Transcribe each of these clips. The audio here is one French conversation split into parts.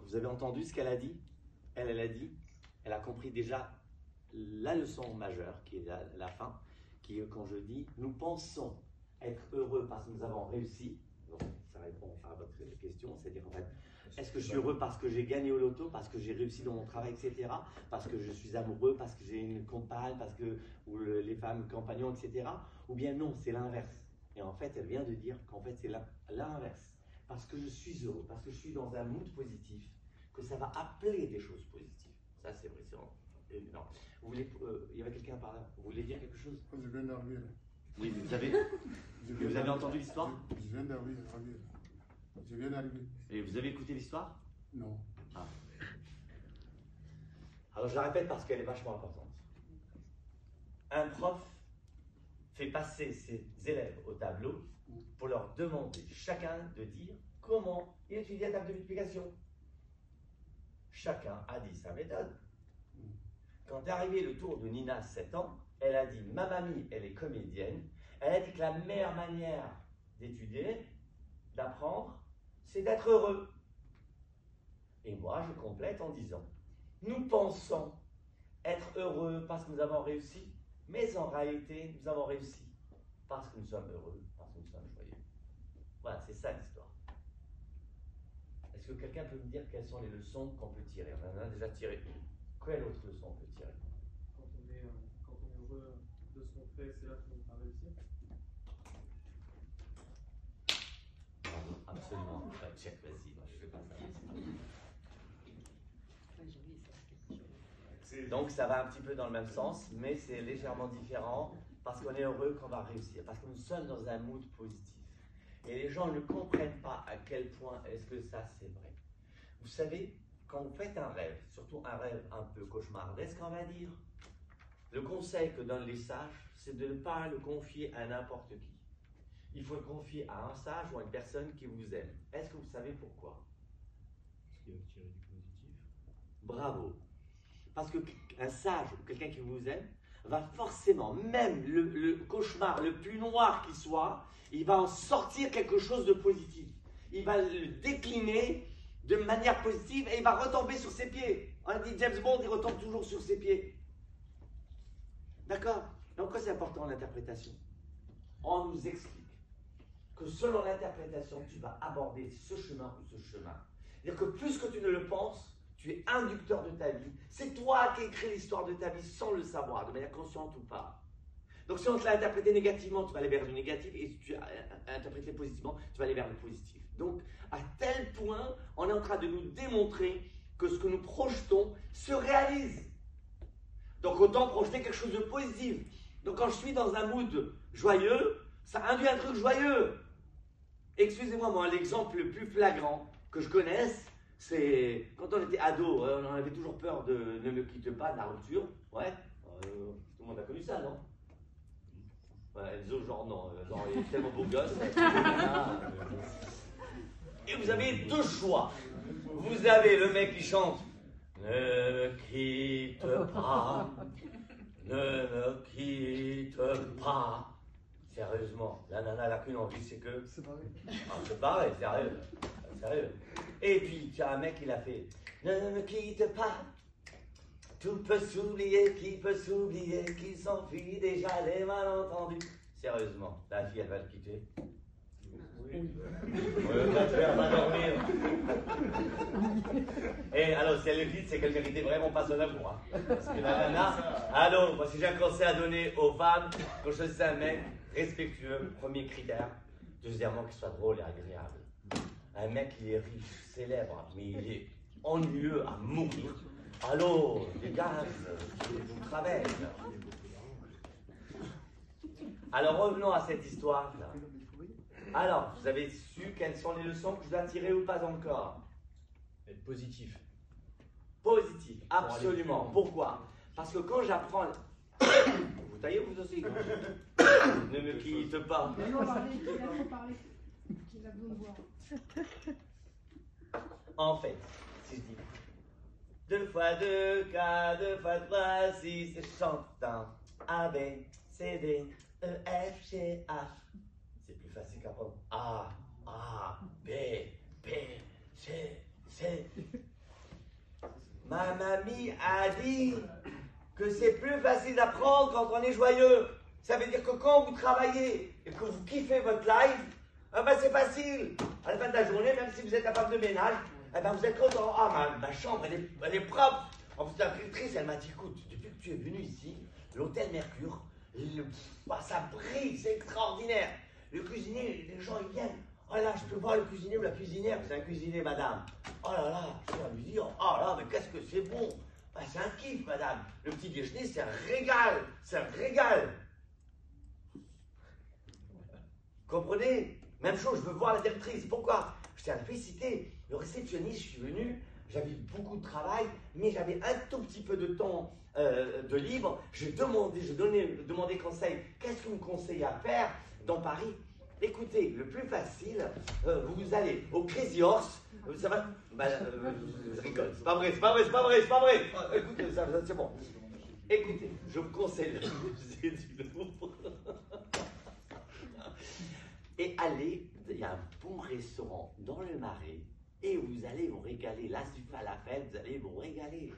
Vous avez entendu ce qu'elle a dit? Elle a dit, elle a compris déjà la leçon majeure, qui est la fin, qui est quand je dis, nous pensons être heureux parce que nous avons réussi. Donc, ça répond à votre question, c'est-à-dire en fait, est-ce que je suis heureux parce que j'ai gagné au loto, parce que j'ai réussi dans mon travail, etc., parce que je suis amoureux, parce que j'ai une compagne, parce que ou les femmes compagnons, etc., ou bien non, c'est l'inverse. Et en fait, elle vient de dire qu'en fait, c'est l'inverse. Parce que je suis heureux, parce que je suis dans un mood positif, que ça va appeler des choses positives. Ça, c'est vrai, c'est évident. Vous voulez, il y avait quelqu'un par là. Vous voulez dire quelque chose? Je viens d'arriver. Oui, vous avez entendu l'histoire? Je viens d'arriver. Je viens d'arriver. Et vous avez écouté l'histoire? Non. Ah. Alors, je la répète parce qu'elle est vachement importante. Un prof fait passer ses élèves au tableau pour leur demander chacun de dire comment il étudie la table de multiplication. Chacun a dit sa méthode. Quand est arrivé le tour de Nina, 7 ans, elle a dit, ma mamie, elle est comédienne, elle a dit que la meilleure manière d'étudier, d'apprendre, c'est d'être heureux. Et moi, je complète en disant, nous pensons être heureux parce que nous avons réussi, mais en réalité, nous avons réussi parce que nous sommes heureux, parce que nous sommes joyeux. Voilà, c'est ça l'histoire. Est-ce que quelqu'un peut me dire quelles sont les leçons qu'on peut tirer? On en a déjà tiré une. Quelle autre leçon on peut tirer? Quand on est heureux de ce qu'on fait, c'est là qu'on va réussir. Bravo, absolument. Check, vas-y, moi je fais pas ça. Donc ça va un petit peu dans le même sens, mais c'est légèrement différent parce qu'on est heureux qu'on va réussir, parce que nous sommes dans un mood positif. Et les gens ne comprennent pas à quel point est-ce que ça c'est vrai. Vous savez, quand vous faites un rêve, surtout un rêve un peu cauchemardesque, on va dire, le conseil que donnent les sages, c'est de ne pas le confier à n'importe qui. Il faut le confier à un sage ou à une personne qui vous aime. Est-ce que vous savez pourquoi? Parce qu'il va tirer du positif. Bravo. Parce qu'un sage ou quelqu'un qui vous aime va forcément, même le cauchemar le plus noir qu'il soit, il va en sortir quelque chose de positif. Il va le décliner de manière positive et il va retomber sur ses pieds. On a dit James Bond, il retombe toujours sur ses pieds. D'accord? Donc pourquoi c'est important l'interprétation? On nous explique que selon l'interprétation, tu vas aborder ce chemin ou ce chemin. C'est-à-dire que plus que tu ne le penses, tu es inducteur de ta vie. C'est toi qui écris l'histoire de ta vie sans le savoir, de manière consciente ou pas. Donc si on te l'a interprété négativement, tu vas aller vers le négatif, et si tu l'as interprété positivement, tu vas aller vers le positif. Donc à tel point, on est en train de nous démontrer que ce que nous projetons se réalise. Donc autant projeter quelque chose de positif. Donc quand je suis dans un mood joyeux, ça induit un truc joyeux. Excusez-moi, moi, l'exemple le plus flagrant que je connaisse, c'est quand on était ado, on avait toujours peur de Ne me quitte pas, de la rupture. Ouais, tout le monde a connu ça, non? Ouais, Enzo, genre non, genre il est tellement beau gosse. Et vous avez deux choix. Vous avez le mec qui chante Ne me quitte pas, ne me quitte pas. Sérieusement, la nana elle a qu'une envie, c'est que. C'est pareil. Ah, c'est pareil, sérieux. Sérieux. Et puis, tu as un mec qui l'a fait. Ne me quitte pas. Tout peut s'oublier, qui peut s'oublier, qui s'enfuit déjà les malentendus. Sérieusement, la fille, elle va le quitter. Oui. Elle va dormir. Et alors, si elle le quitte, c'est qu'elle méritait vraiment pas son amour. Hein. Parce que la nana. Alors, moi, si j'ai un conseil à donner aux femmes, quand je sais un mec respectueux, premier critère. Deuxièmement, qu'il soit drôle et agréable. Un mec qui est riche, célèbre, mais il est ennuyeux à mourir. Allô, dégage, vous travaillez. Alors revenons à cette histoire-là. Alors, vous avez su quelles sont les leçons que je dois tirer ou pas encore? Être positif. Positif, absolument. Pourquoi? Parce que quand j'apprends... Vous taillez vous aussi? Ne me quitte pas. Il a trop parlé. Il a besoin de voir. En fait, si je dis 2 fois 2, K, 2 fois 3, 6, et chantant A, B, C, D, E, F, G, H. C'est plus facile qu'apprendre A, B, B, C, C. Ma mamie a dit que c'est plus facile d'apprendre quand on est joyeux. Ça veut dire que quand vous travaillez et que vous kiffez votre life, ah ben c'est facile. À la fin de la journée, même si vous êtes à femme de ménage, eh ben vous êtes content. Ah, ma chambre, elle est propre. En plus, la directrice, elle m'a dit, écoute, depuis que tu es venu ici, l'hôtel Mercure, ça brille, c'est extraordinaire. Le cuisinier, les gens, ils viennent. Oh là, je peux voir le cuisinier ou la cuisinière. C'est un cuisinier, madame. Oh là là, je vais lui dire, oh là, mais qu'est-ce que c'est bon. Ah, c'est un kiff, madame. Le petit déjeuner, c'est un régal. C'est un régal. Comprenez? Même chose, je veux voir la directrice. Pourquoi? Je tiens à la féliciter. Le réceptionniste, je suis venu, j'avais beaucoup de travail, mais j'avais un tout petit peu de temps de libre. J'ai demandé conseil. Qu'est-ce que vous me conseillez à faire dans Paris? Écoutez, le plus facile, vous allez au Crazy Horse. Ça va? Je rigole. C'est pas vrai, c'est pas vrai, c'est pas vrai, c'est pas vrai. Écoutez, ça c'est bon. Écoutez, je vous conseille le musée du Louvre. Et allez, il y a un bon restaurant dans le Marais et vous allez vous régaler. Là, du falafel, vous allez vous régaler.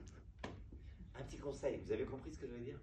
Un petit conseil, vous avez compris ce que je veux dire?